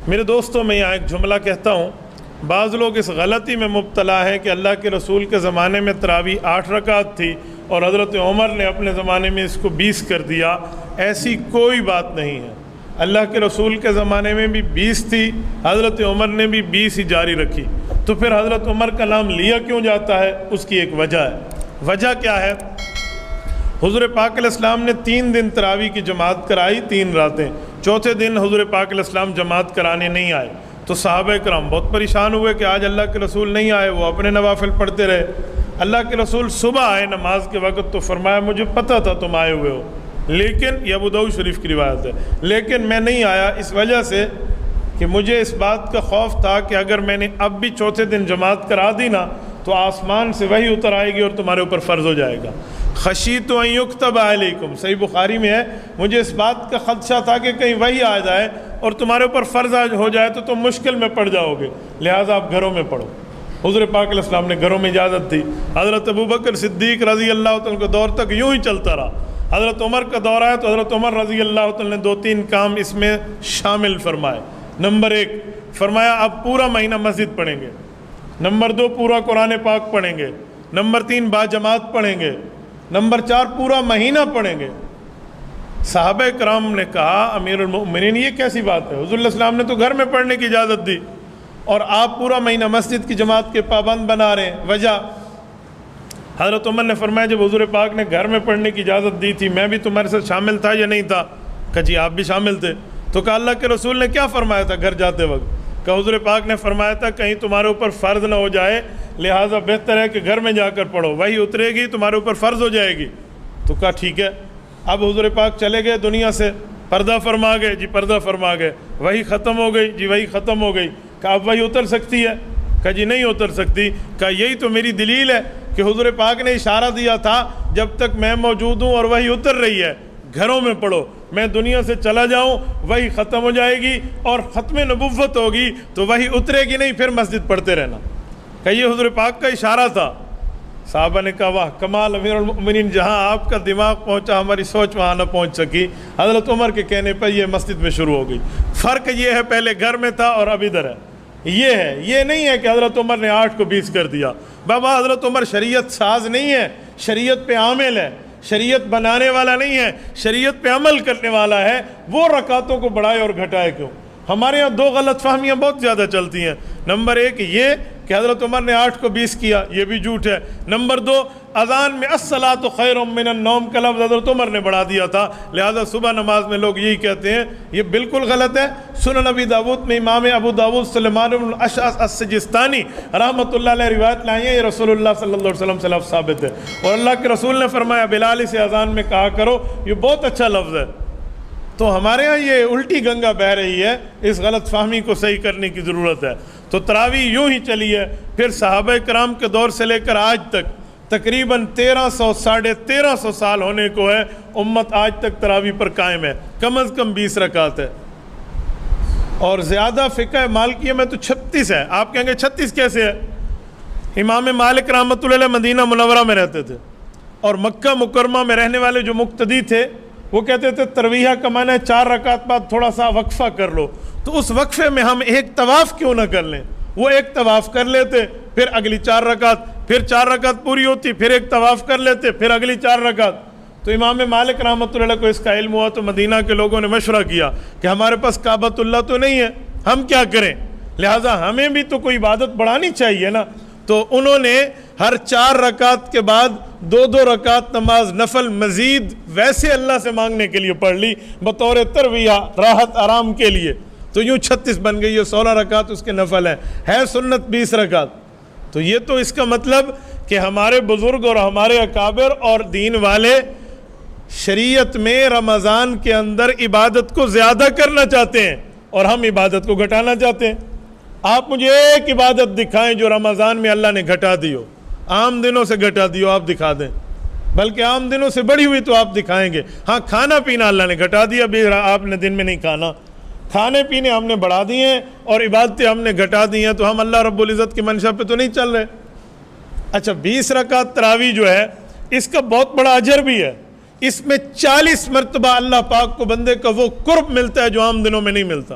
میرے دوستوں، میں یہاں ایک جملہ کہتا ہوں، بعض لوگ اس غلطی میں مبتلا ہیں کہ اللہ کے رسول کے زمانے میں تراویح 8 رکعت تھی اور حضرت عمر نے اپنے زمانے میں اس کو 20 کر دیا۔ ایسی کوئی بات نہیں ہے۔ اللہ کے رسول کے زمانے میں بھی 20 تھی، حضرت عمر نے بھی 20 ہی جاری رکھی، تو پھر حضرت عمر کا نام لیا کیوں جاتا ہے؟ اس کی ایک وجہ ہے۔ وجہ کیا ہے؟ حضور پاک علیہ السلام نے 3 دن تراویح کی جماعت کرائی، 3 راتیں۔ چوتھے دن حضور پاک علیہ السلام جماعت کرانے نہیں آئے تو صحابہ کرام بہت پریشان ہوئے کہ آج اللہ کے رسول نہیں آئے، وہ اپنے نوافل پڑھتے رہے۔ اللہ کے رسول صبح آئے نماز کے وقت تو فرمایا مجھے پتہ تھا تم آئے ہوئے ہو، لیکن یہ ابو داؤد شریف کی روایت ہے، لیکن میں نہیں آیا اس وجہ سے کہ مجھے اس بات کا خوف تھا کہ اگر میں نے اب بھی چوتھے دن جماعت کرا دی نا تو آسمان سے وحی اتر آئے گی اور تمہارے اوپر فرض ہو جائے گا۔ خشیت ان یکتب علیکم، صحیح بخاری میں ہے، مجھے اس بات کا خدشہ تھا کہ کہیں وحی آ جائے اور تمہارے اوپر فرض ہو جائے تو تم مشکل میں پڑ جاؤ گے، لہٰذا آپ گھروں میں پڑھو۔ حضور پاک علیہ السلام نے گھروں میں اجازت دی۔ حضرت ابوبکر صدیق رضی اللہ تعالیٰ کے دور تک یوں ہی چلتا رہا۔ حضرت عمر کا دور آیا تو حضرت عمر رضی اللہ تعالیٰ نے 2-3 کام اس میں شامل فرمائے۔ نمبر 1 فرمایا اب پورا مہینہ مسجد پڑھیں گے۔ نمبر 2 پورا قرآن پاک پڑھیں گے۔ نمبر 3 با جماعت پڑھیں گے۔ نمبر 4 پورا مہینہ پڑھیں گے۔ صحابہ کرام نے کہا امیر المؤمنین یہ کیسی بات ہے؟ حضور علیہ السلام نے تو گھر میں پڑھنے کی اجازت دی اور آپ پورا مہینہ مسجد کی جماعت کے پابند بنا رہے ہیں، وجہ؟ حضرت عمر نے فرمایا جب حضور پاک نے گھر میں پڑھنے کی اجازت دی تھی میں بھی تمہارے ساتھ شامل تھا یا نہیں تھا؟ کہا جی آپ بھی شامل تھے۔ تو کہا اللہ کے رسول نے کیا فرمایا تھا گھر جاتے وقت؟ کہا حضور پاک نے فرمایا تھا کہیں تمہارے اوپر فرض نہ ہو جائے، لہٰذا بہتر ہے کہ گھر میں جا کر پڑھو، وہی اترے گی تمہارے اوپر فرض ہو جائے گی۔ تو کہا ٹھیک ہے۔ اب حضور پاک چلے گئے دنیا سے، پردہ فرما گئے، جی پردہ فرما گئے، وہی ختم ہو گئی، جی وہی ختم ہو گئی۔ کہا اب وہی اتر سکتی ہے؟ کہا جی نہیں اتر سکتی۔ کہا یہی تو میری دلیل ہے کہ حضور پاک نے اشارہ دیا تھا جب تک میں موجود ہوں اور وہی اتر رہی ہے گھروں میں پڑھو، میں دنیا سے چلا جاؤں وہی ختم ہو جائے گی اور ختم نبوت ہوگی تو وہی اترے گی نہیں، پھر مسجد پڑھتے رہنا۔ کہ یہ حضور پاک کا اشارہ تھا۔ صحابہ نے کہا واہ کمال امیر المؤمنین، جہاں آپ کا دماغ پہنچا ہماری سوچ وہاں نہ پہنچ سکی۔ حضرت عمر کے کہنے پر یہ مسجد میں شروع ہو گئی۔ فرق یہ ہے پہلے گھر میں تھا اور اب ادھر ہے، یہ ہے، یہ نہیں ہے کہ حضرت عمر نے 8 کو 20 کر دیا۔ بابا حضرت عمر شریعت ساز نہیں ہے، شریعت پہ عامل ہے، شریعت بنانے والا نہیں ہے، شریعت پہ عمل کرنے والا ہے۔ وہ رکعتوں کو بڑھائے اور گھٹائے کیوں؟ ہمارے ہاں 2 غلط فہمیاں بہت زیادہ چلتی ہیں۔ نمبر 1 یہ کہ حضرت عمر نے 8 کو 20 کیا، یہ بھی جھوٹ ہے۔ نمبر 2 اذان میں الصلاۃ خیر من النوم کا لفظ حضرت عمر نے بڑھا دیا تھا، لہذا صبح نماز میں لوگ یہی کہتے ہیں، یہ بالکل غلط ہے۔ سنن ابی داود میں امام ابو داود سلیمان بن الاشعث السجستانی رحمۃ اللہ علیہ روایت لائے ہیں، یہ رسول اللہ صلی اللہ علیہ وسلم سے لفظ ثابت ہے، اور اللہ کے رسول نے فرمایا بلال سے اذان میں کہا کرو، یہ بہت اچھا لفظ ہے۔ تو ہمارے ہاں یہ الٹی گنگا بہہ رہی ہے، اس غلط فہمی کو صحیح کرنے کی ضرورت ہے۔ تو تراویح یوں ہی چلی ہے، پھر صحابہ کرام کے دور سے لے کر آج تک تقریباً 1300 ساڑھے 1300 سال ہونے کو ہے، امت آج تک تراویح پر قائم ہے، کم از کم 20 رکعت ہے، اور زیادہ فقہ مالکیہ میں تو 36 ہے۔ آپ کہیں گے 36 کیسے ہے؟ امام مالک رحمۃ اللہ علیہ مدینہ منورہ میں رہتے تھے، اور مکہ مکرمہ میں رہنے والے جو مقتدی تھے وہ کہتے تھے ترویحہ کا معنی ہے 4 رکعت بعد تھوڑا سا وقفہ کر لو، تو اس وقفے میں ہم ایک طواف کیوں نہ کر لیں؟ وہ ایک طواف کر لیتے، پھر اگلی 4 رکعت، پھر 4 رکعت پوری ہوتی، پھر ایک طواف کر لیتے، پھر اگلی 4 رکعت۔ تو امام مالک رحمۃ اللہ علیہ کو اس کا علم ہوا تو مدینہ کے لوگوں نے مشورہ کیا کہ ہمارے پاس کعبۃ اللہ تو نہیں ہے، ہم کیا کریں؟ لہٰذا ہمیں بھی تو کوئی عبادت بڑھانی چاہیے نا۔ تو انہوں نے ہر 4 رکعت کے بعد 2 رکعت نماز نفل مزید ویسے اللہ سے مانگنے کے لیے پڑھ لی بطور ترویہ، راحت آرام کے لیے، تو یوں 36 بن گئی ہے، 16 رکعت اس کے نفل ہیں، ہے سنت 20 رکعت۔ تو یہ تو اس کا مطلب کہ ہمارے بزرگ اور ہمارے اکابر اور دین والے شریعت میں رمضان کے اندر عبادت کو زیادہ کرنا چاہتے ہیں اور ہم عبادت کو گھٹانا چاہتے ہیں۔ آپ مجھے ایک عبادت دکھائیں جو رمضان میں اللہ نے گھٹا دی ہو، عام دنوں سے گھٹا دی ہو، آپ دکھا دیں، بلکہ عام دنوں سے بڑی ہوئی تو آپ دکھائیں گے۔ ہاں کھانا پینا اللہ نے گھٹا دیا، بھی آپ نے دن میں نہیں کھانا، کھانے پینے ہم نے بڑھا دیے ہیں اور عبادتیں ہم نے گھٹا دی ہیں، تو ہم اللہ رب العزت کی منشا پہ تو نہیں چل رہے۔ اچھا 20 رکعت تراویح جو ہے اس کا بہت بڑا اجر بھی ہے، اس میں 40 مرتبہ اللہ پاک کو بندے کا وہ قرب ملتا ہے جو عام دنوں میں نہیں ملتا۔